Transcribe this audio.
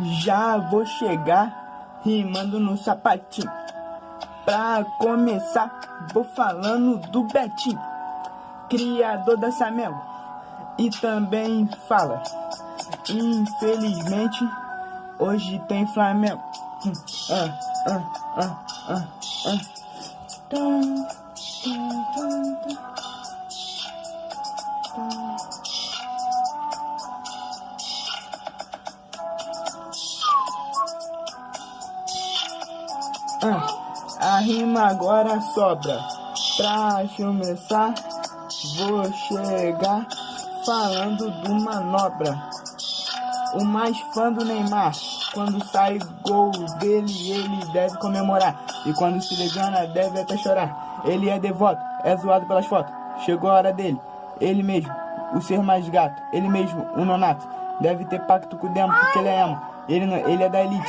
Já vou chegar rimando no sapatinho. Pra começar, vou falando do Betinho, criador da Flamengo, e também fala: infelizmente, hoje tem Flamengo. A rima agora sobra. Pra começar, vou chegar falando do Manobra, o mais fã do Neymar. Quando sai gol dele, ele deve comemorar, e quando se lesiona, deve até chorar. Ele é devoto, é zoado pelas fotos. Chegou a hora dele, ele mesmo, o ser mais gato. Ele mesmo, o nonato, deve ter pacto com o demo, porque ele é emo. Ele é da elite.